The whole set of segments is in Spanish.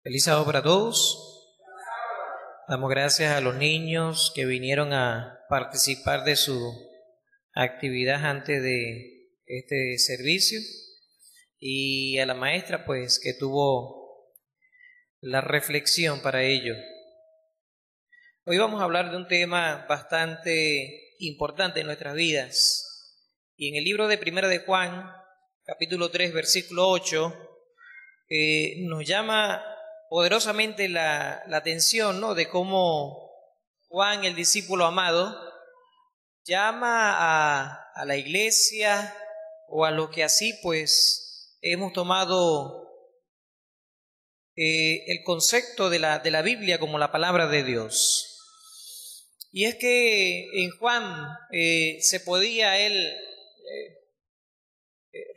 Feliz sábado para todos. Damos gracias a los niños que vinieron a participar de su actividad antes de este servicio y a la maestra pues que tuvo la reflexión para ello. Hoy vamos a hablar de un tema bastante importante en nuestras vidas y en el libro de Primera de Juan, capítulo 3, versículo 8, nos llama poderosamente la atención, ¿no?, de cómo Juan, el discípulo amado, llama a la iglesia o a lo que así pues hemos tomado el concepto de la Biblia como la palabra de Dios. Y es que en Juan se podía él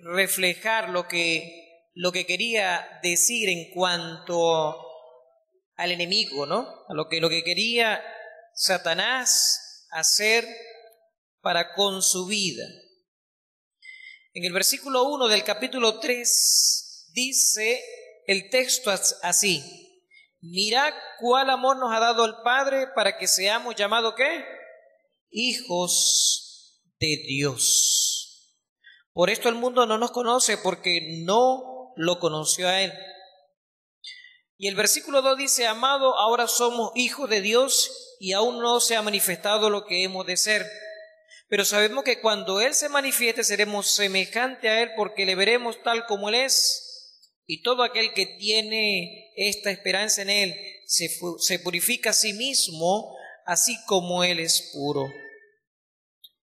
reflejar lo que quería decir en cuanto al enemigo, ¿no? A lo que quería Satanás hacer para con su vida. En el versículo 1 del capítulo 3 dice el texto así: mirad cuál amor nos ha dado el Padre para que seamos llamados, ¿qué? Hijos de Dios. Por esto el mundo no nos conoce, porque no lo conoció a Él. Y el versículo 2 dice: amado, ahora somos hijos de Dios y aún no se ha manifestado lo que hemos de ser. Pero sabemos que cuando Él se manifieste seremos semejantes a Él, porque le veremos tal como Él es. Y todo aquel que tiene esta esperanza en Él se purifica a sí mismo, así como Él es puro.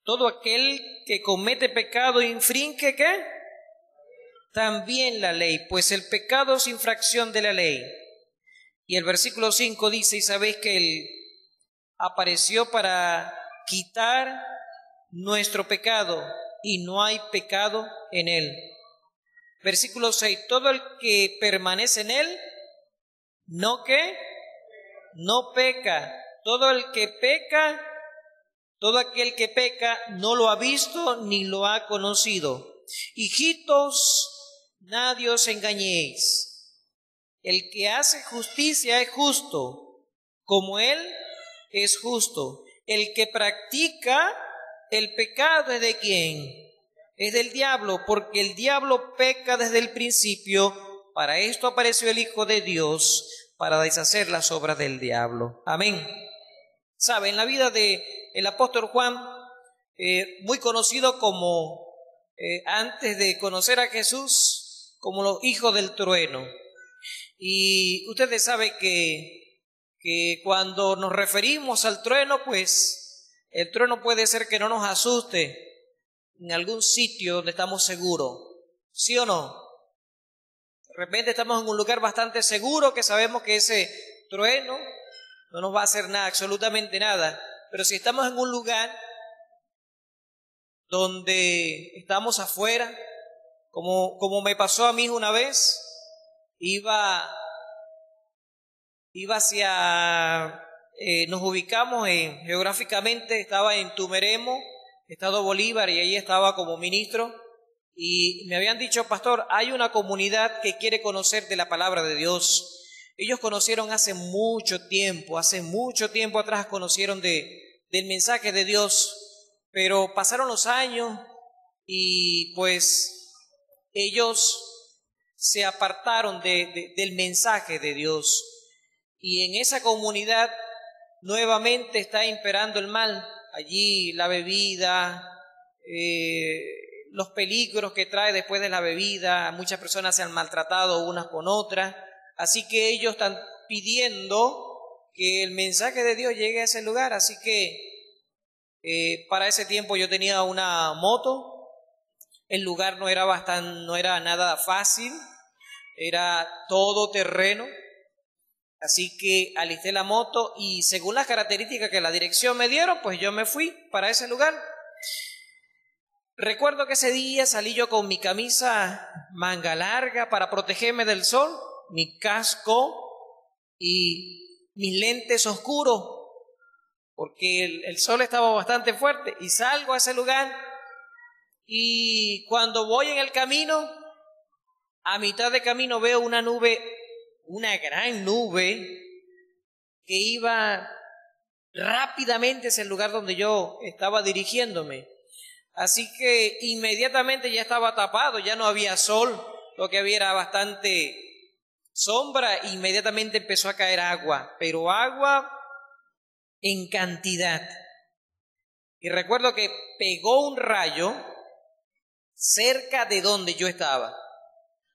Todo aquel que comete pecado infringe, ¿qué? También la ley, pues el pecado es infracción de la ley. Y el versículo 5 dice: y sabéis que Él apareció para quitar nuestro pecado, y no hay pecado en Él. Versículo 6: todo el que permanece en Él, no peca. Todo aquel que peca no lo ha visto ni lo ha conocido. Hijitos, nadie os engañéis. El que hace justicia es justo, como Él es justo. El que practica el pecado es de ¿quién? Es del diablo, porque el diablo peca desde el principio. Para esto apareció el Hijo de Dios, para deshacer las obras del diablo. Amén. ¿Sabe? En la vida del apóstol Juan, muy conocido como, antes de conocer a Jesús, como los hijos del trueno. Y ustedes saben que cuando nos referimos al trueno, pues el trueno puede ser que no nos asuste en algún sitio donde estamos seguros, ¿sí o no? De repente estamos en un lugar bastante seguro que sabemos que ese trueno no nos va a hacer nada, absolutamente nada. Pero si estamos en un lugar donde estamos afuera, como me pasó a mí una vez, iba hacia, nos ubicamos geográficamente, estaba en Tumeremo, Estado Bolívar, y ahí estaba como ministro, y me habían dicho: pastor, hay una comunidad que quiere conocer de la palabra de Dios. Ellos conocieron hace mucho tiempo atrás conocieron del mensaje de Dios, pero pasaron los años y pues ellos se apartaron del mensaje de Dios, y en esa comunidad nuevamente está imperando el mal. Allí la bebida, los peligros que trae después de la bebida, muchas personas se han maltratado unas con otras, así que ellos están pidiendo que el mensaje de Dios llegue a ese lugar. Así que para ese tiempo yo tenía una moto, el lugar no era nada fácil, era todo terreno. Así que alisté la moto y según las características que la dirección me dieron, pues yo me fui para ese lugar. Recuerdo que ese día salí yo con mi camisa manga larga para protegerme del sol, mi casco y mis lentes oscuros, porque el sol estaba bastante fuerte. Y salgo a ese lugar y cuando voy en el camino, a mitad de camino veo una nube una gran nube que iba rápidamente hacia el lugar donde yo estaba dirigiéndome. Así que inmediatamente ya estaba tapado, ya no había sol, lo que había era bastante sombra. Inmediatamente empezó a caer agua, pero agua en cantidad. Y recuerdo que pegó un rayo cerca de donde yo estaba.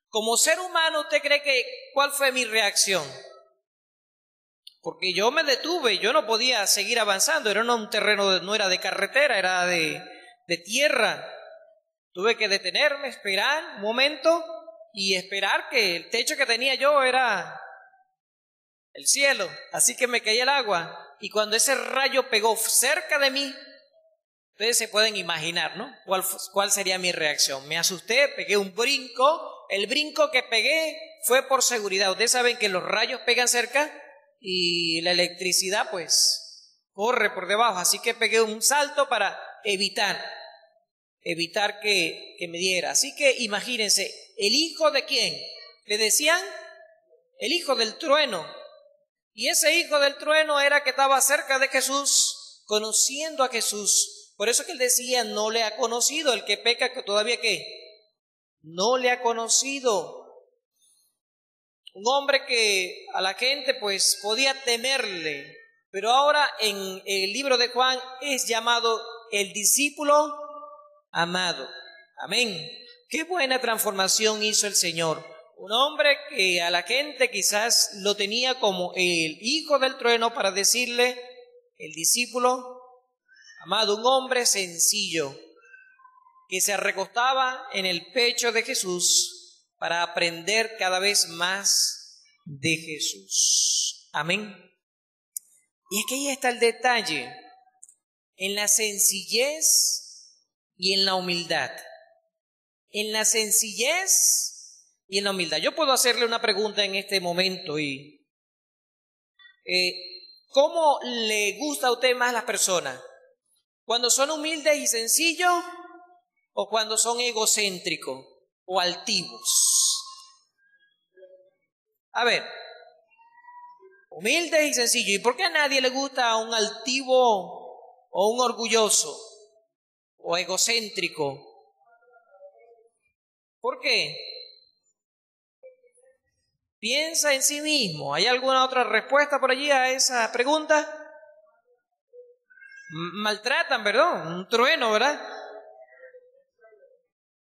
Como ser humano, ¿usted cree que cuál fue mi reacción? Porque yo me detuve, yo no podía seguir avanzando, era un terreno, no era de carretera, era de tierra. Tuve que detenerme, esperar un momento y esperar que el techo que tenía yo era el cielo. Así que me caía el agua y cuando ese rayo pegó cerca de mí, ustedes se pueden imaginar, ¿no? ¿Cuál sería mi reacción? Me asusté, pegué un brinco. El brinco que pegué fue por seguridad. Ustedes saben que los rayos pegan cerca y la electricidad pues corre por debajo. Así que pegué un salto para evitar que me diera. Así que imagínense, ¿el hijo de quién? Le decían el hijo del trueno. Y ese hijo del trueno era que estaba cerca de Jesús, conociendo a Jesús. Por eso que él decía, no le ha conocido. El que peca, que todavía ¿qué? No le ha conocido. Un hombre que a la gente pues podía temerle, pero ahora en el libro de Juan es llamado el discípulo amado. Amén. Qué buena transformación hizo el Señor. Un hombre que a la gente quizás lo tenía como el hijo del trueno para decirle el discípulo amado, un hombre sencillo que se recostaba en el pecho de Jesús para aprender cada vez más de Jesús. Amén. Y es que ahí está el detalle, en la sencillez y en la humildad. En la sencillez y en la humildad. Yo puedo hacerle una pregunta en este momento y ¿cómo le gusta a usted más las personas? ¿Cuando son humildes y sencillos o cuando son egocéntricos o altivos? A ver, humildes y sencillos. ¿Y por qué a nadie le gusta un altivo o un orgulloso o egocéntrico? ¿Por qué? Piensa en sí mismo. ¿Hay alguna otra respuesta por allí a esa pregunta? Maltratan, ¿verdad? Un trueno, ¿verdad?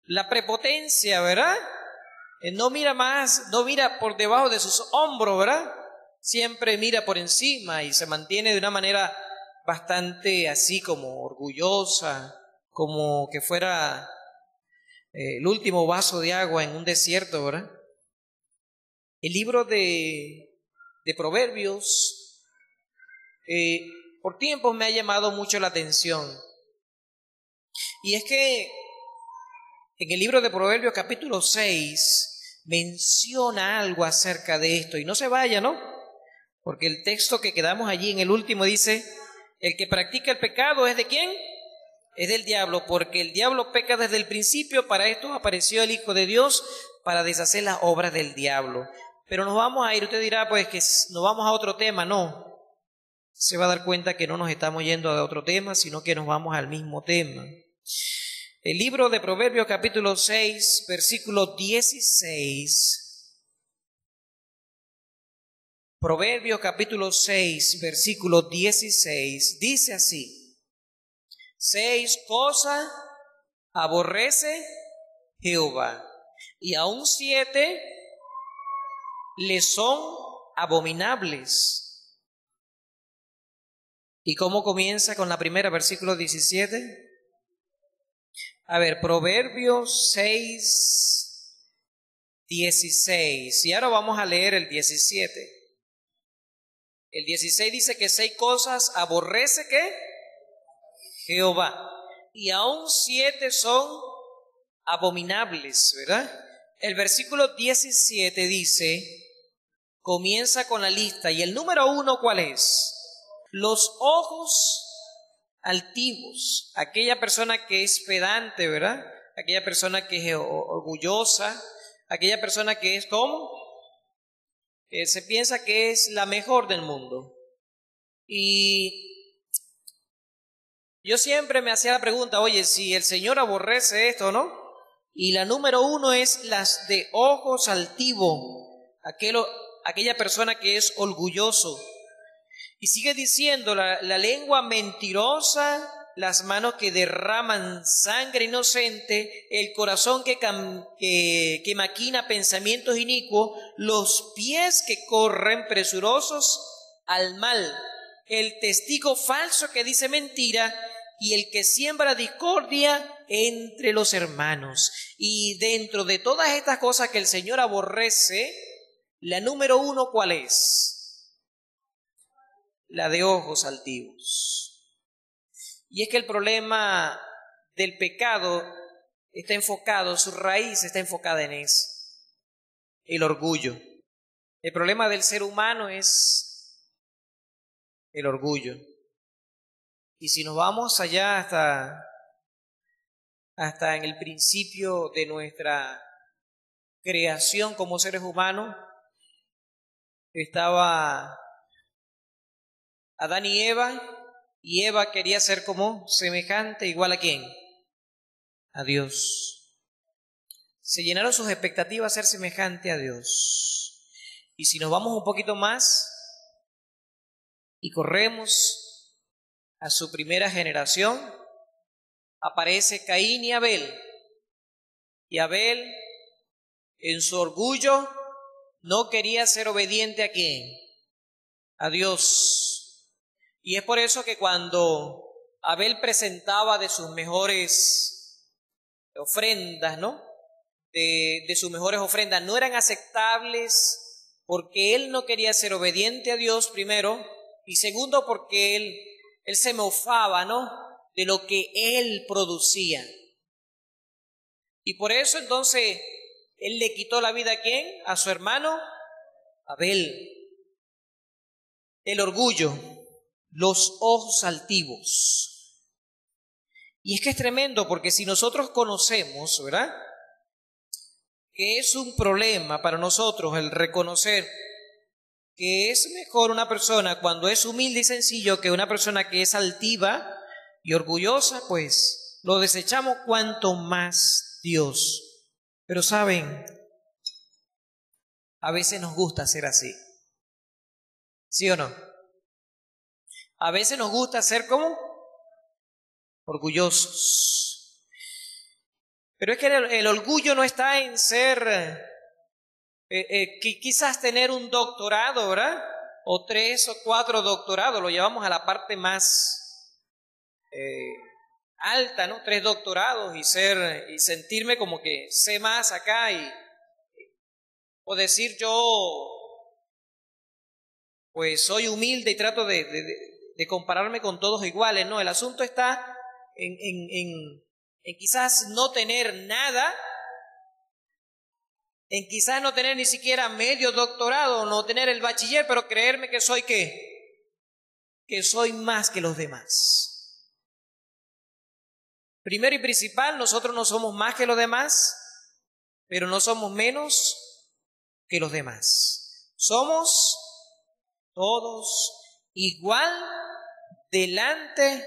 La prepotencia, ¿verdad? No mira más, no mira por debajo de sus hombros, ¿verdad? Siempre mira por encima y se mantiene de una manera bastante así como orgullosa, como que fuera el último vaso de agua en un desierto, ¿verdad? El libro de Proverbios por tiempos me ha llamado mucho la atención. Y es que en el libro de Proverbios capítulo 6 menciona algo acerca de esto. Y no se vaya, ¿no? Porque el texto que quedamos allí en el último dice, el que practica el pecado ¿es de quién? Es del diablo, porque el diablo peca desde el principio. Para esto apareció el Hijo de Dios, para deshacer las obras del diablo. Pero nos vamos a ir, usted dirá pues que nos vamos a otro tema. No, se va a dar cuenta que no nos estamos yendo a otro tema, sino que nos vamos al mismo tema. El libro de Proverbios capítulo 6, versículo 16. Proverbios capítulo 6, versículo 16, dice así: 6 cosas aborrece Jehová, y aún 7 le son abominables. ¿Y cómo comienza con la primera, versículo 17? A ver, Proverbios 6, 16. Y ahora vamos a leer el 17. El 16 dice que 6 cosas aborrece ¿qué? Jehová. Y aún 7 son abominables, ¿verdad? El versículo 17 dice, comienza con la lista. Y el número 1, ¿cuál es? Los ojos altivos. Aquella persona que es pedante, ¿verdad? Aquella persona que es orgullosa. Aquella persona que es, ¿cómo? se piensa que es la mejor del mundo. Y yo siempre me hacía la pregunta, oye, si el Señor aborrece esto, ¿no? Y la número 1 es las de ojos altivos, aquella persona que es orgulloso. Y sigue diciendo, la lengua mentirosa, las manos que derraman sangre inocente, el corazón que maquina pensamientos inicuos, los pies que corren presurosos al mal, el testigo falso que dice mentira y el que siembra discordia entre los hermanos. Y dentro de todas estas cosas que el Señor aborrece, la número 1, ¿cuál es? La de ojos altivos. Y es que el problema del pecado está enfocado, su raíz está enfocada en eso, el orgullo. El problema del ser humano es el orgullo. Y si nos vamos allá hasta en el principio de nuestra creación como seres humanos, estaba Adán y Eva quería ser como semejante, igual a quién, a Dios. Se llenaron sus expectativas a ser semejante a Dios. Y si nos vamos un poquito más y corremos a su primera generación, aparece Caín y Abel. Y Abel, en su orgullo, no quería ser obediente a quién, a Dios. Y es por eso que cuando Abel presentaba de sus mejores ofrendas, ¿no? De sus mejores ofrendas, no eran aceptables porque él no quería ser obediente a Dios, primero, y segundo, porque él se mofaba, ¿no? De lo que él producía. Y por eso entonces él le quitó la vida ¿a quién? A su hermano Abel. El orgullo, los ojos altivos. Y es que es tremendo porque si nosotros conocemos, ¿verdad?, que es un problema para nosotros el reconocer que es mejor una persona cuando es humilde y sencillo que una persona que es altiva y orgullosa, pues lo desechamos cuanto más Dios. Pero saben, a veces nos gusta ser así. ¿Sí o no? A veces nos gusta ser como orgullosos. Pero es que el orgullo no está en ser, quizás tener un doctorado, ¿verdad? O 3 o 4 doctorados, lo llevamos a la parte más alta, ¿no? 3 doctorados y sentirme como que sé más acá o decir yo, pues soy humilde y trato de compararme con todos iguales. No, el asunto está en quizás no tener nada, en quizás no tener ni siquiera medio doctorado, no tener el bachiller, pero creerme que soy ¿qué? Que soy más que los demás. Primero y principal, nosotros no somos más que los demás, pero no somos menos que los demás. Somos todos igual delante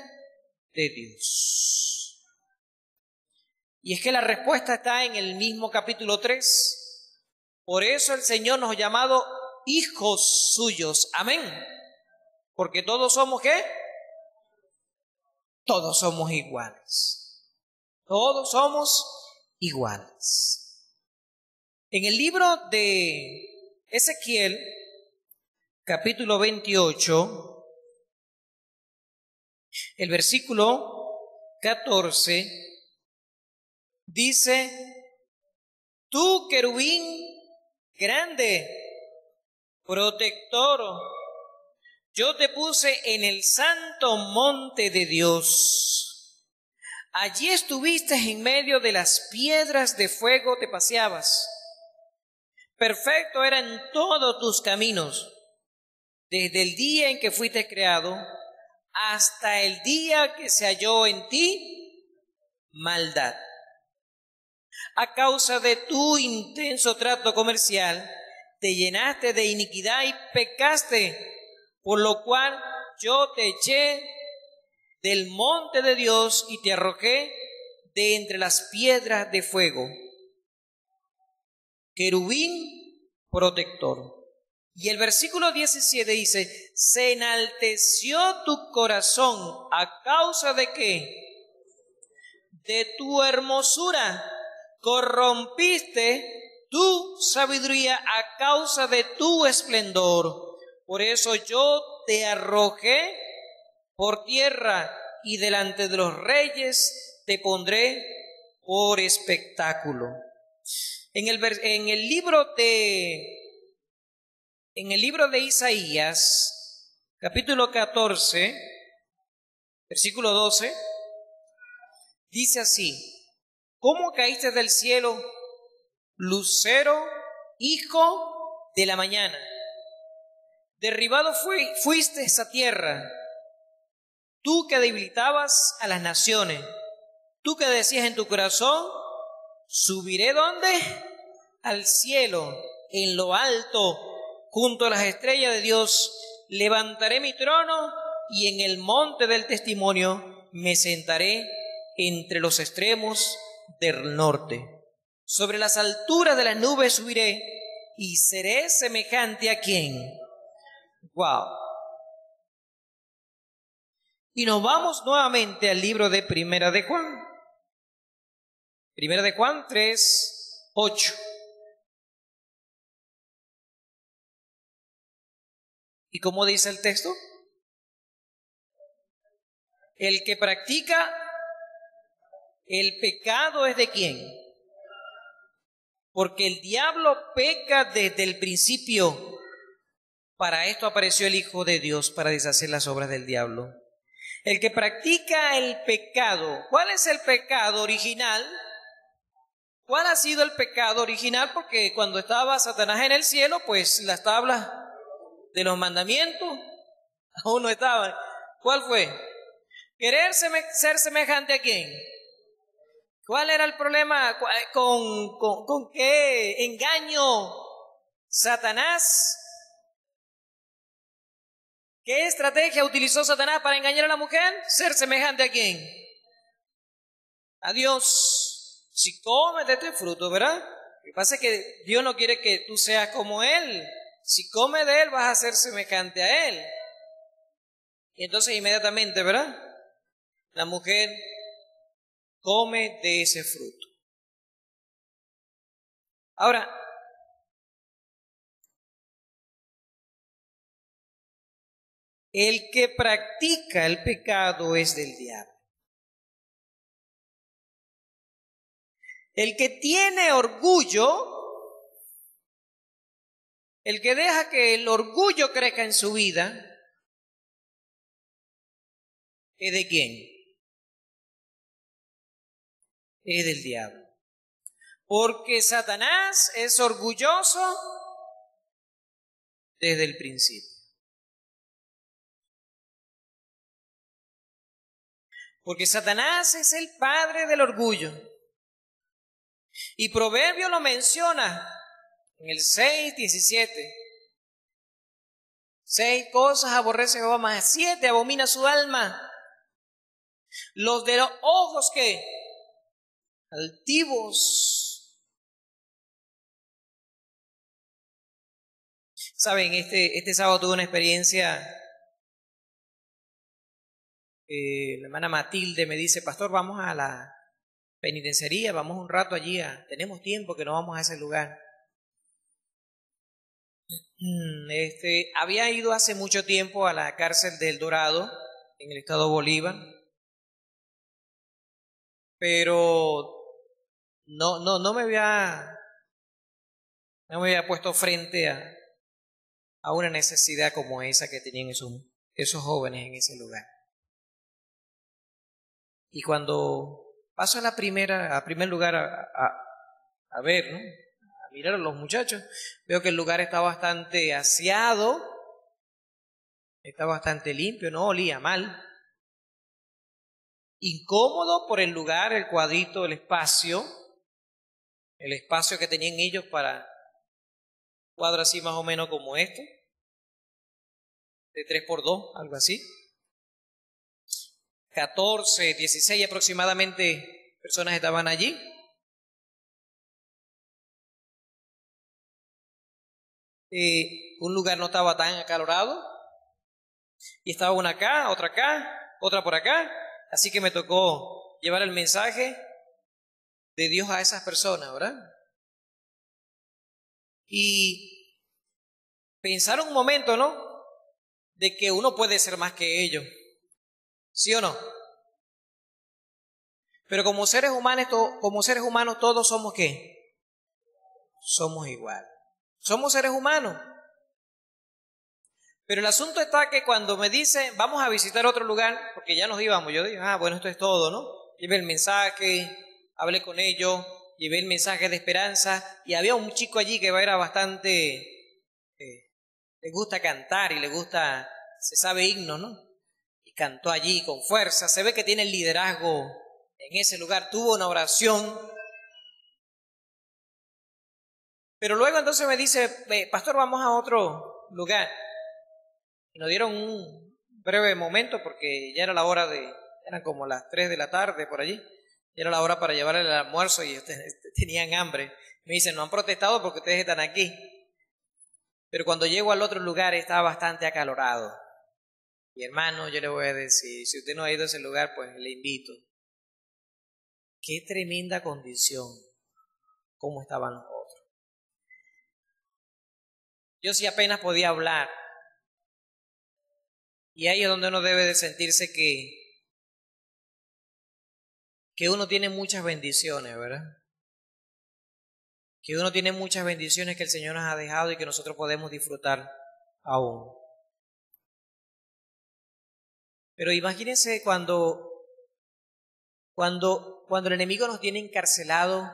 de Dios. Y es que la respuesta está en el mismo capítulo 3. Por eso el Señor nos ha llamado hijos suyos. Amén. Porque todos somos ¿qué? Todos somos iguales. Todos somos iguales. En el libro de Ezequiel, capítulo 28, el versículo 14, dice: tú, querubín grande, protector, yo te puse en el santo monte de Dios. Allí estuviste en medio de las piedras de fuego, te paseabas. Perfecto eran todos tus caminos, desde el día en que fuiste creado hasta el día que se halló en ti maldad. A causa de tu intenso trato comercial te llenaste de iniquidad y pecaste, por lo cual yo te eché del monte de Dios y te arrojé de entre las piedras de fuego. Querubín protector. Y el versículo 17 dice, se enalteció tu corazón a causa de ¿qué? De tu hermosura. Corrompiste tu sabiduría a causa de tu esplendor. Por eso yo te arrojé por tierra y delante de los reyes te pondré por espectáculo. En el libro de Isaías, capítulo 14, versículo 12, dice así: ¿Cómo caíste del cielo, lucero, hijo de la mañana? Derribado fuiste a tierra, tú que debilitabas a las naciones, tú que decías en tu corazón, subiré ¿dónde? Al cielo, en lo alto, junto a las estrellas de Dios, levantaré mi trono y en el monte del testimonio me sentaré entre los extremos del norte. Sobre las alturas de las nubes subiré y seré semejante ¿a quién? Wow. Y nos vamos nuevamente al libro de Primera de Juan. Primera de Juan 3, 8. ¿Y cómo dice el texto? El que practica el pecado es ¿de quién? Porque el diablo peca desde el principio. Para esto apareció el Hijo de Dios, para deshacer las obras del diablo. El que practica el pecado. ¿Cuál es el pecado original? ¿Cuál ha sido el pecado original? Porque cuando estaba Satanás en el cielo, pues las tablas de los mandamientos aún no estaban. ¿Cuál fue? Querer ser semejante ¿a quién? ¿Cuál era el problema? ¿Con qué engaño Satanás? ¿Qué estrategia utilizó Satanás para engañar a la mujer? Ser semejante ¿a quién? A Dios. Si comes de este fruto, ¿verdad? Lo que pasa es que Dios no quiere que tú seas como Él. Si comes de Él, vas a ser semejante a Él. Y entonces inmediatamente, ¿verdad? La mujer come de ese fruto. Ahora, el que practica el pecado es del diablo. El que tiene orgullo, el que deja que el orgullo crezca en su vida, ¿es de quién? Es del diablo. Porque Satanás es orgulloso desde el principio. Porque Satanás es el padre del orgullo. Y Proverbio lo menciona en el 6:17. 6 cosas aborrece Jehová, más 7 abomina su alma. Los de los ojos que altivos. Saben, este sábado tuve una experiencia. La hermana Matilde me dice: pastor, vamos a la penitenciaría, vamos un rato allí, tenemos tiempo que no vamos a ese lugar. Había ido hace mucho tiempo a la cárcel del Dorado, en el estado Bolívar, pero no me había puesto frente a una necesidad como esa que tenían esos jóvenes en ese lugar. Y cuando paso a primer lugar a ver, ¿no? A mirar a los muchachos, veo que el lugar está bastante aseado, está bastante limpio, no olía mal. Incómodo por el lugar, el cuadrito, el espacio que tenían ellos para cuadro así más o menos como esto, de 3 por 2, algo así. 14, 16 aproximadamente personas estaban allí. Un lugar no estaba tan acalorado, y estaba una acá, otra por acá, así que me tocó llevar el mensaje de Dios a esas personas, ¿verdad? Y pensar un momento, ¿no?, de que uno puede ser más que ellos, ¿sí o no? Pero como seres humanos todos somos ¿qué? Somos igual. Somos seres humanos. Pero el asunto está que cuando me dice, vamos a visitar otro lugar, porque ya nos íbamos, yo digo, bueno, esto es todo, ¿no? Llevé el mensaje, hablé con ellos, llevé el mensaje de esperanza, y había un chico allí que era bastante, le gusta cantar y se sabe himno, ¿no? Y cantó allí con fuerza, se ve que tiene el liderazgo en ese lugar, tuvo una oración. Pero luego entonces me dice, pastor, vamos a otro lugar. Y nos dieron un breve momento porque ya era la hora eran como las 3 de la tarde por allí, ya era la hora para llevarle el almuerzo y ustedes tenían hambre. Me dicen, no han protestado porque ustedes están aquí. Pero cuando llego al otro lugar estaba bastante acalorado. Y hermano, yo le voy a decir, si usted no ha ido a ese lugar, pues le invito. Qué tremenda condición, cómo estaban los otros. Yo sí apenas podía hablar. Y ahí es donde uno debe de sentirse que uno tiene muchas bendiciones, ¿verdad? Que uno tiene muchas bendiciones que el Señor nos ha dejado y que nosotros podemos disfrutar aún. Pero imagínense cuando el enemigo nos tiene encarcelado,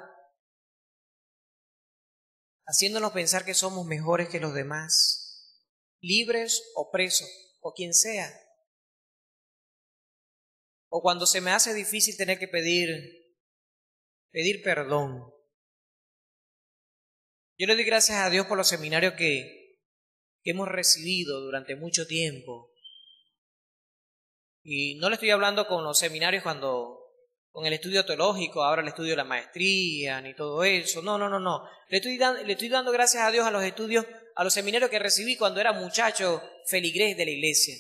haciéndonos pensar que somos mejores que los demás, libres o presos, o quien sea. O cuando se me hace difícil tener que pedir perdón. Yo le doy gracias a Dios por los seminarios que hemos recibido durante mucho tiempo. Y no le estoy hablando con los seminarios con el estudio teológico, ahora el estudio de la maestría, ni todo eso. No. Le estoy dando gracias a Dios a los seminarios que recibí cuando era muchacho feligrés de la iglesia.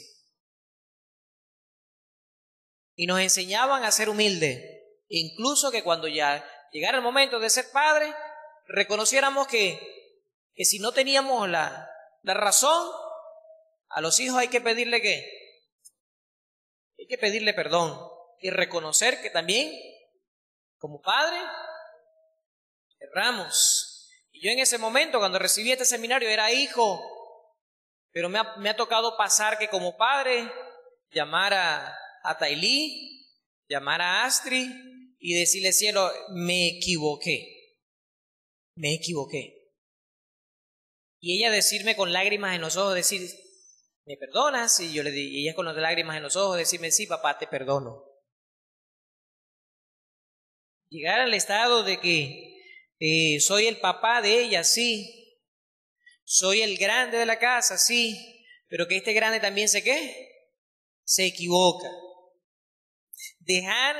Y nos enseñaban a ser humildes. Incluso que cuando ya llegara el momento de ser padres, reconociéramos que si no teníamos la razón, a los hijos hay que pedirle ¿qué? Hay que pedirle perdón y reconocer que también, como padre, erramos. Y yo en ese momento, cuando recibí este seminario, era hijo, pero me ha tocado pasar que como padre, llamar a Tailí, llamar a Astrid y decirle, cielo, me equivoqué. Y ella decirme con lágrimas en los ojos, decir, ¿me perdonas? Y yo le di, y ella con las lágrimas en los ojos, decirme, sí, papá, te perdono. Llegar al estado de que soy el papá de ella, sí. Soy el grande de la casa, sí. Pero que este grande también se equivoca. Dejar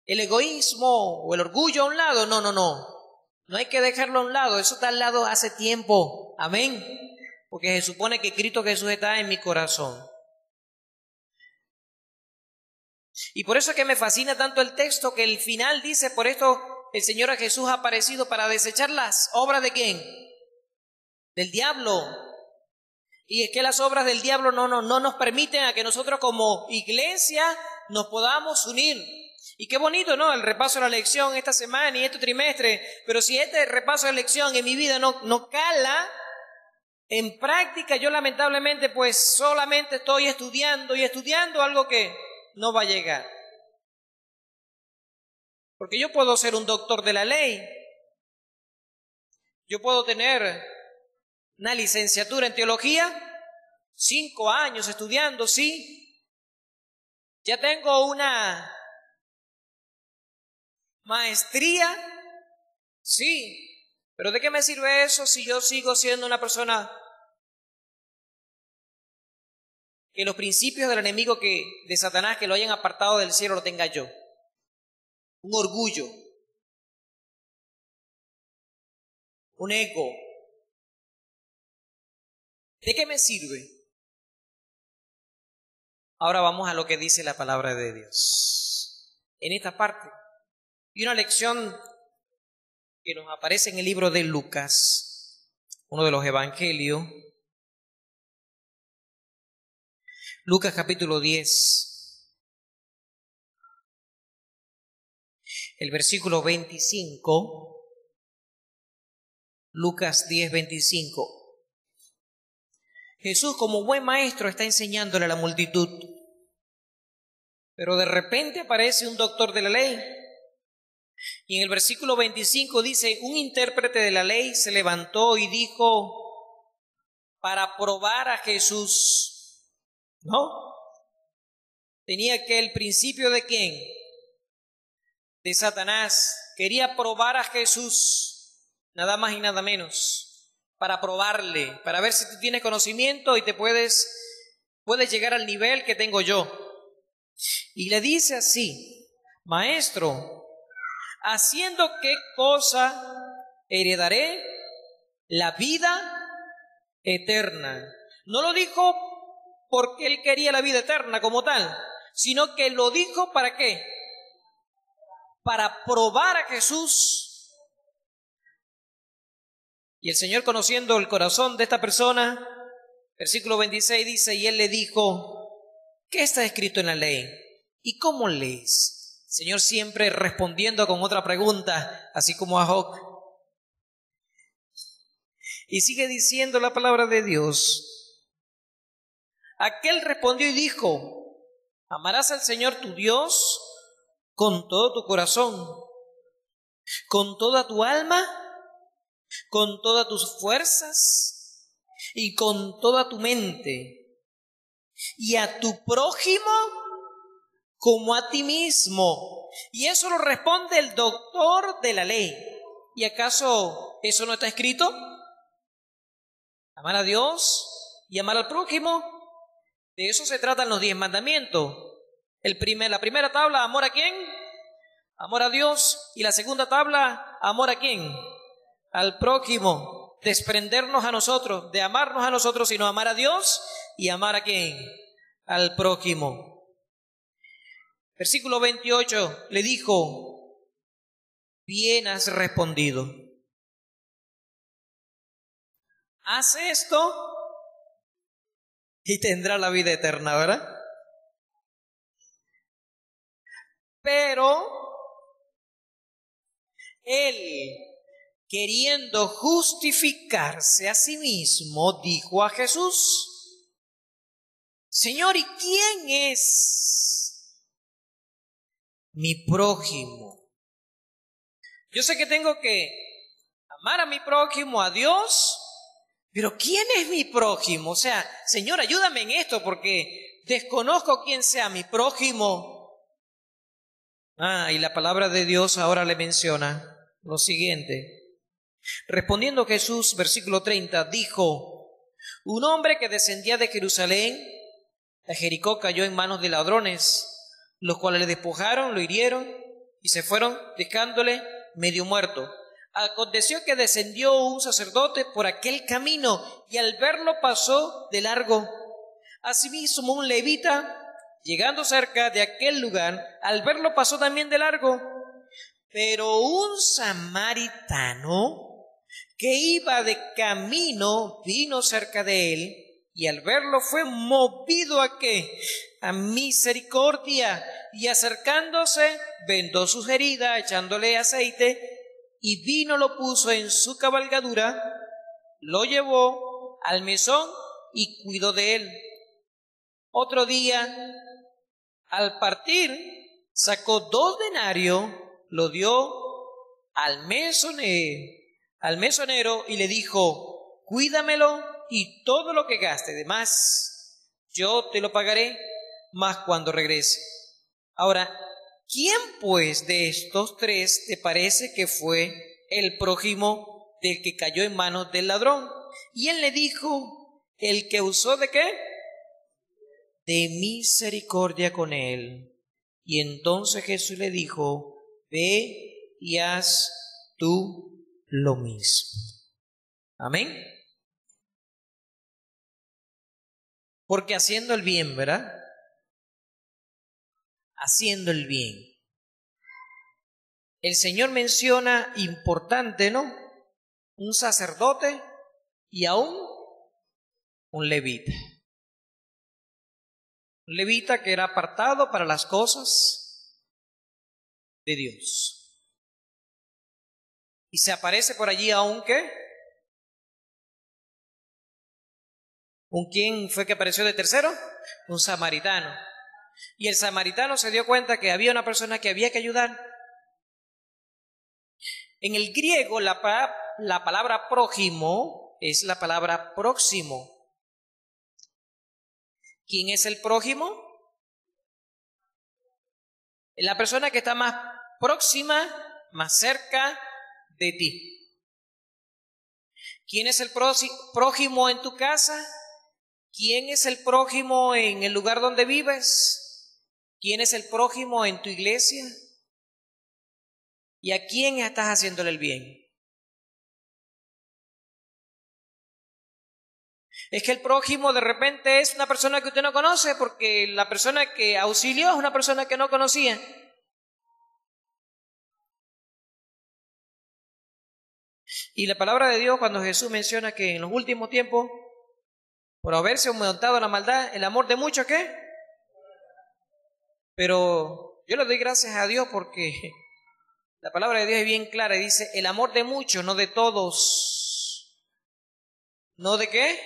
el egoísmo o el orgullo a un lado, no. No hay que dejarlo a un lado, eso está al lado hace tiempo, amén. Porque se supone que Cristo Jesús está en mi corazón. Y por eso es que me fascina tanto el texto que el final dice, por esto el Señor Jesús ha aparecido para desechar las obras de ¿quién? Del diablo. Y es que las obras del diablo no nos permiten a que nosotros como iglesia nos podamos unir. Y qué bonito, ¿no? El repaso de la lección esta semana y este trimestre. Pero si este repaso de lección en mi vida no cala en práctica, yo lamentablemente pues solamente estoy estudiando y estudiando algo que no va a llegar. Porque yo puedo ser un doctor de la ley. Yo puedo tener una licenciatura en teología, 5 años estudiando, sí. Ya tengo una maestría, sí. Pero ¿de qué me sirve eso si yo sigo siendo una persona que los principios del enemigo de Satanás que lo hayan apartado del cielo lo tenga yo? Un orgullo, un ego. ¿De qué me sirve? Ahora vamos a lo que dice la palabra de Dios. En esta parte, y una lección que nos aparece en el libro de Lucas, uno de los evangelios. Lucas capítulo 10, el versículo 25. Lucas 10, 25. Jesús, como buen maestro, está enseñándole a la multitud. Pero de repente aparece un doctor de la ley. Y en el versículo 25 dice, un intérprete de la ley se levantó y dijo, para probar a Jesús, ¿no? Tenía que el principio de ¿quién? De Satanás. Quería probar a Jesús, nada más y nada menos, para probarle, para ver si tú tienes conocimiento y te puedes llegar al nivel que tengo yo. Y le dice así, maestro, ¿haciendo qué cosa heredaré la vida eterna? No lo dijo porque él quería la vida eterna como tal, sino que lo dijo ¿para qué? Para probar a Jesús. Y el Señor, conociendo el corazón de esta persona, versículo 26 dice, y él le dijo, ¿qué está escrito en la ley? ¿Y cómo lees? Señor siempre respondiendo con otra pregunta, así como a Job. Y sigue diciendo la palabra de Dios. Aquel respondió y dijo, amarás al Señor tu Dios con todo tu corazón, con toda tu alma, con todas tus fuerzas y con toda tu mente, y a tu prójimo como a ti mismo. Y eso lo responde el doctor de la ley. ¿Y acaso eso no está escrito? Amar a Dios y amar al prójimo. De eso se tratan los 10 mandamientos. La primera tabla, ¿amor a quién? Amor a Dios. Y la segunda tabla, ¿amor a quién? Al prójimo. Desprendernos a nosotros, de amarnos a nosotros, sino amar a Dios y amar a quién? Al prójimo. Versículo 28 le dijo, bien has respondido. Haz esto y tendrá la vida eterna, ¿verdad? Pero él, queriendo justificarse a sí mismo, dijo a Jesús, Señor, ¿y quién es mi prójimo? Yo sé que tengo que amar a mi prójimo, a Dios, pero ¿quién es mi prójimo? O sea, Señor, ayúdame en esto porque desconozco quién sea mi prójimo. Y la palabra de Dios ahora le menciona lo siguiente. Respondiendo Jesús, versículo 30, dijo, un hombre que descendía de Jerusalén a Jericó cayó en manos de ladrones, los cuales le despojaron, lo hirieron y se fueron dejándole medio muerto. Aconteció que descendió un sacerdote por aquel camino y al verlo pasó de largo. Asimismo un levita, llegando cerca de aquel lugar, al verlo pasó también de largo. Pero un samaritano que iba de camino vino cerca de él y al verlo fue movido ¿a qué? A misericordia, y acercándose vendó sus heridas echándole aceite y vino lo puso en su cabalgadura, lo llevó al mesón y cuidó de él. Otro día, al partir, sacó 2 denarios, lo dio al mesonero y le dijo, cuídamelo y todo lo que gaste de más, yo te lo pagaré, más cuando regrese. Ahora, ¿quién pues de estos 3 te parece que fue el prójimo del que cayó en manos del ladrón. Y él le dijo, ¿el que usó de qué? De misericordia con él. Y entonces Jesús le dijo, ve y haz tú lo mismo. Amén. Porque haciendo el bien, ¿verdad? Haciendo el bien. El Señor menciona importante, ¿no? Un sacerdote y aún un levita. Un levita que era apartado para las cosas de Dios. Y se aparece por allí aún ¿qué? ¿Un quién fue que apareció de tercero? Un samaritano. Y el samaritano se dio cuenta que había una persona que había que ayudar. En el griego la palabra prójimo es la palabra próximo. ¿Quién es el prójimo? Es la persona que está más próxima, más cerca de ti. ¿Quién es el prójimo en tu casa? ¿Quién es el prójimo en el lugar donde vives? ¿Quién es el prójimo en tu iglesia? ¿Y a quién estás haciéndole el bien? Es que el prójimo de repente es una persona que usted no conoce porque la persona que auxilió es una persona que no conocía. Y la palabra de Dios cuando Jesús menciona que en los últimos tiempos, por haberse aumentado la maldad, el amor de muchos, ¿qué? Pero yo le doy gracias a Dios porque la palabra de Dios es bien clara y dice, el amor de muchos, no de todos. ¿No de qué?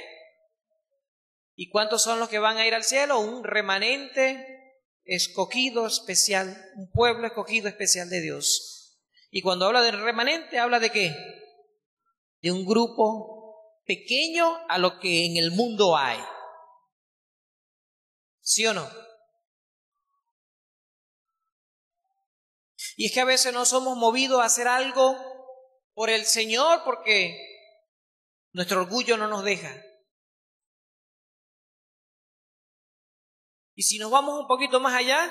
¿Y cuántos son los que van a ir al cielo? Un remanente escogido especial, un pueblo escogido especial de Dios. Y cuando habla del remanente, ¿habla de qué? De un grupo pequeño a lo que en el mundo hay. ¿Sí o no? Y es que a veces no somos movidos a hacer algo por el Señor porque nuestro orgullo no nos deja. Y si nos vamos un poquito más allá,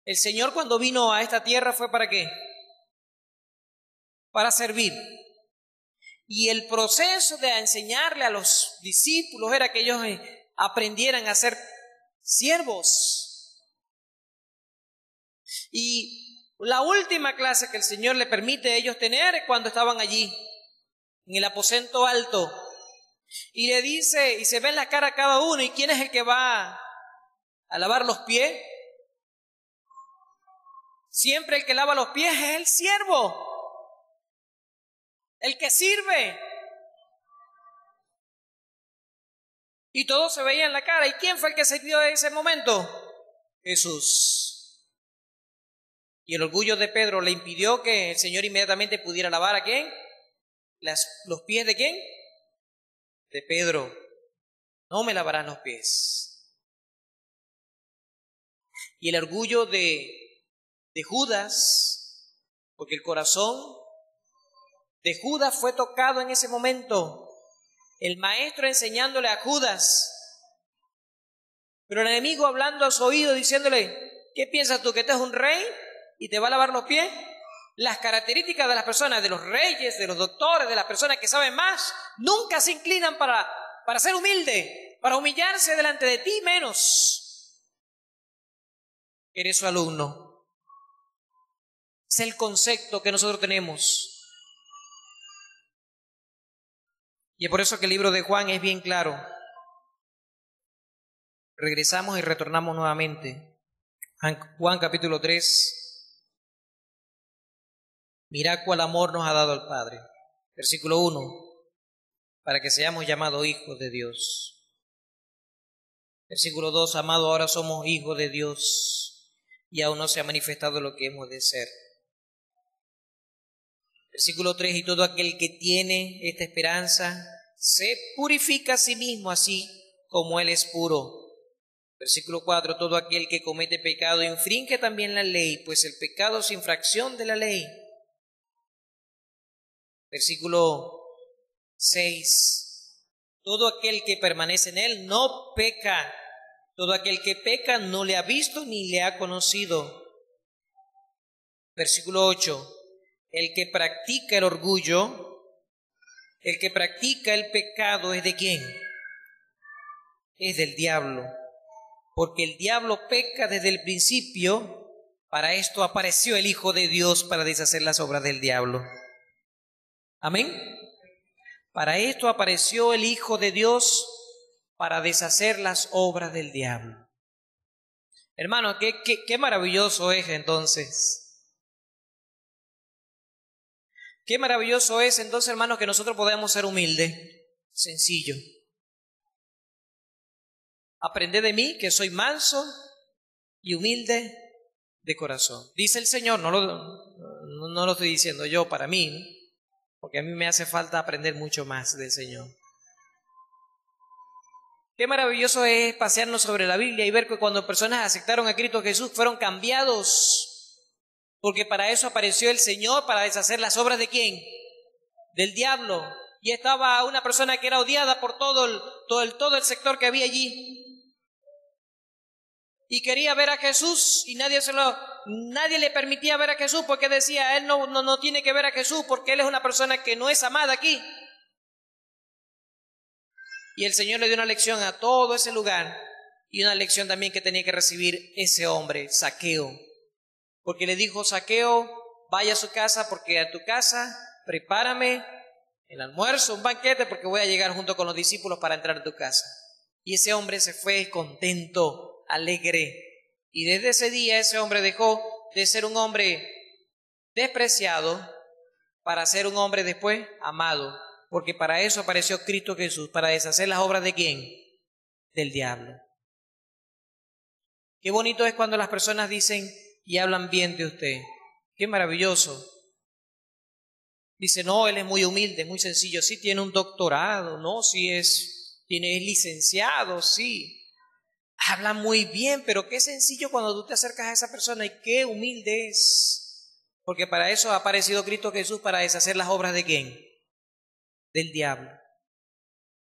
el Señor cuando vino a esta tierra fue ¿para qué? Para servir. Y el proceso de enseñarle a los discípulos era que ellos aprendieran a ser siervos. Y la última clase que el Señor le permite a ellos tener es cuando estaban allí, en el aposento alto. Y le dice, y se ve en la cara a cada uno, ¿y quién es el que va a lavar los pies? Siempre el que lava los pies es el siervo, el que sirve. Y todo se veía en la cara. ¿Y quién fue el que sirvió en ese momento? Jesús. Y el orgullo de Pedro le impidió que el Señor inmediatamente pudiera lavar ¿a quién? ¿Los pies de quién? De Pedro. No me lavarán los pies. Y el orgullo de Judas, porque el corazón de Judas fue tocado en ese momento. El maestro enseñándole a Judas, pero el enemigo hablando a su oído diciéndole, ¿qué piensas tú? ¿Que este es un rey y te va a lavar los pies? Las características de las personas, de los reyes, de los doctores, de las personas que saben más, nunca se inclinan para ser humilde, para humillarse delante de ti menos. Eres su alumno. Es el concepto que nosotros tenemos. Y es por eso que el libro de Juan es bien claro. Regresamos y retornamos nuevamente. Juan capítulo 3. Mirad cuál amor nos ha dado el Padre. Versículo 1. Para que seamos llamados hijos de Dios. Versículo 2. Amado, ahora somos hijos de Dios y aún no se ha manifestado lo que hemos de ser. Versículo 3, y todo aquel que tiene esta esperanza se purifica a sí mismo así como Él es puro. Versículo 4, todo aquel que comete pecado infringe también la ley, pues el pecado es infracción de la ley. Versículo 6. Todo aquel que permanece en él no peca. Todo aquel que peca no le ha visto ni le ha conocido. Versículo 8. El que practica el orgullo, el que practica el pecado, ¿es de quién? Es del diablo. Porque el diablo peca desde el principio. Para esto apareció el Hijo de Dios, para deshacer las obras del diablo. Amén. Para esto apareció el Hijo de Dios, para deshacer las obras del diablo. Hermano, qué maravilloso es entonces. Qué maravilloso es entonces, hermanos, que nosotros podamos ser humildes, sencillo. Aprended de mí, que soy manso y humilde de corazón. Dice el Señor, no lo estoy diciendo yo para mí, ¿no? Porque a mí me hace falta aprender mucho más del Señor. Qué maravilloso es pasearnos sobre la Biblia y ver que cuando personas aceptaron a Cristo Jesús fueron cambiados. Porque para eso apareció el Señor, para deshacer las obras ¿de quién? Del diablo. Y estaba una persona que era odiada por todo el sector que había allí. Y quería ver a Jesús y nadie le permitía ver a Jesús porque decía, él no tiene que ver a Jesús porque él es una persona que no es amada aquí. Y el Señor le dio una lección a todo ese lugar y una lección también que tenía que recibir ese hombre, Zaqueo. Porque le dijo, Zaqueo, vaya a su casa porque a tu casa prepárame el almuerzo, un banquete porque voy a llegar junto con los discípulos para entrar a tu casa. Y ese hombre se fue contento, alegre. Y desde ese día ese hombre dejó de ser un hombre despreciado para ser un hombre después amado. Porque para eso apareció Cristo Jesús, para deshacer las obras ¿de quién? Del diablo. Qué bonito es cuando las personas dicen y hablan bien de usted. Qué maravilloso. Dice, no, él es muy humilde, muy sencillo. Sí tiene un doctorado, no, sí es licenciado, sí. Habla muy bien, pero qué sencillo cuando tú te acercas a esa persona y qué humilde es. Porque para eso ha aparecido Cristo Jesús, para deshacer las obras ¿de quién? Del diablo.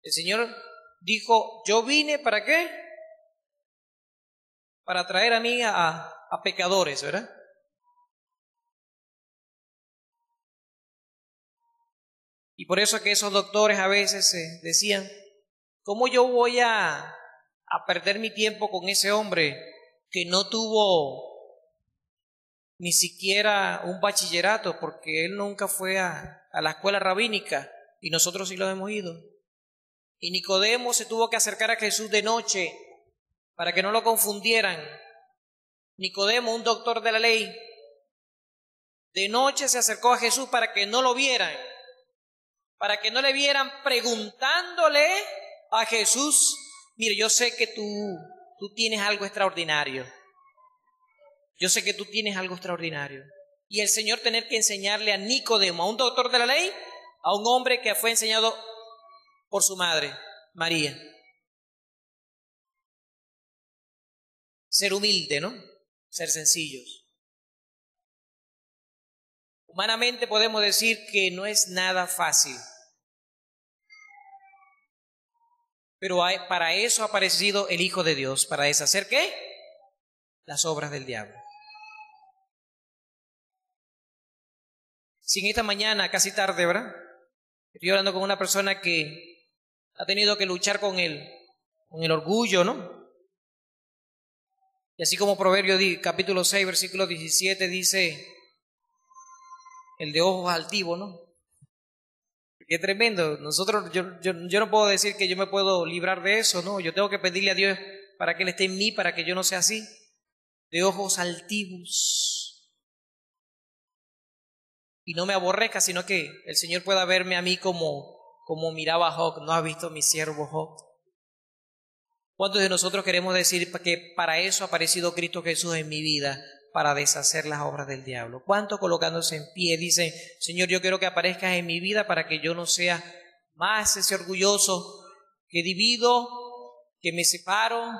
El Señor dijo, yo vine ¿para qué? Para traer a mí a pecadores, ¿verdad? Y por eso que esos doctores a veces decían, ¿cómo yo voy a perder mi tiempo con ese hombre que no tuvo ni siquiera un bachillerato, porque él nunca fue a la escuela rabínica y nosotros sí lo hemos ido? Y Nicodemo se tuvo que acercar a Jesús de noche para que no lo confundieran. Nicodemo, un doctor de la ley, de noche se acercó a Jesús para que no lo vieran, para que no le vieran preguntándole a Jesús, mire, yo sé que tú tienes algo extraordinario. Yo sé que tú tienes algo extraordinario. Y el Señor tener que enseñarle a Nicodemo, a un doctor de la ley, a un hombre que fue enseñado por su madre, María. Ser humilde, ¿no? Ser sencillos. Humanamente podemos decir que no es nada fácil. Pero para eso ha aparecido el Hijo de Dios, para deshacer ¿qué? Las obras del diablo. Si en esta mañana, casi tarde, ¿verdad? Estoy hablando con una persona que ha tenido que luchar con el orgullo, ¿no? Y así como Proverbios capítulo 6, versículo 17 dice, el de ojos altivos, ¿no? Qué tremendo. Yo no puedo decir que yo me puedo librar de eso, ¿no? Yo tengo que pedirle a Dios para que Él esté en mí, para que yo no sea así. De ojos altivos. Y no me aborrezca, sino que el Señor pueda verme a mí como miraba a Job. ¿No ha visto mi siervo Job? ¿Cuántos de nosotros queremos decir que para eso ha aparecido Cristo Jesús en mi vida? Para deshacer las obras del diablo. ¿Cuántos colocándose en pie dicen, Señor, yo quiero que aparezcas en mi vida para que yo no sea más ese orgulloso que divido, que me separo,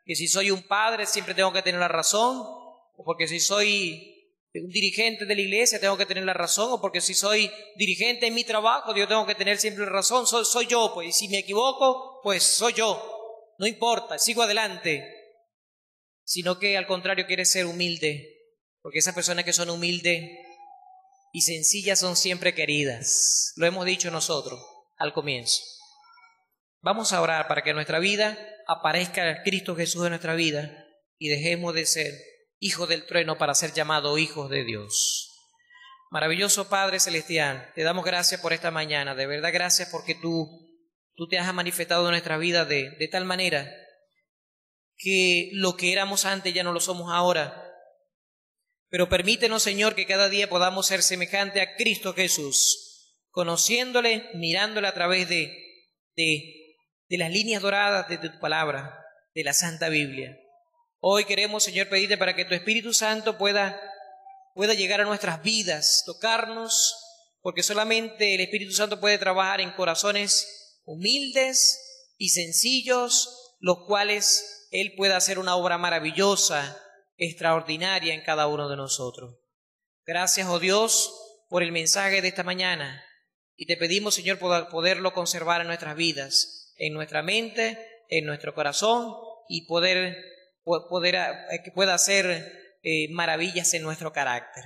que si soy un padre siempre tengo que tener la razón, o porque si soy un dirigente de la iglesia tengo que tener la razón, o porque si soy dirigente en mi trabajo, yo tengo que tener siempre la razón. Soy yo, pues, y si me equivoco, pues soy yo. No importa, sigo adelante. Sino que al contrario quiere ser humilde, porque esas personas que son humildes y sencillas son siempre queridas. Lo hemos dicho nosotros al comienzo. Vamos a orar para que en nuestra vida aparezca Cristo Jesús en nuestra vida y dejemos de ser hijos del trueno para ser llamados hijos de Dios. Maravilloso Padre Celestial, te damos gracias por esta mañana. De verdad, gracias porque tú te has manifestado en nuestra vida de tal manera que lo que éramos antes ya no lo somos ahora. Pero permítenos, Señor, que cada día podamos ser semejante a Cristo Jesús, conociéndole, mirándole a través de las líneas doradas de tu palabra, de la Santa Biblia. Hoy queremos, Señor, pedirte para que tu Espíritu Santo pueda llegar a nuestras vidas, tocarnos, porque solamente el Espíritu Santo puede trabajar en corazones humildes y sencillos, los cuales Él pueda hacer una obra maravillosa, extraordinaria en cada uno de nosotros. Gracias, oh Dios, por el mensaje de esta mañana, y te pedimos, Señor, poderlo conservar en nuestras vidas, en nuestra mente, en nuestro corazón, y que pueda hacer maravillas en nuestro carácter.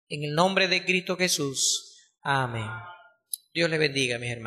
En el nombre de Cristo Jesús. Amén. Dios le bendiga, mis hermanos.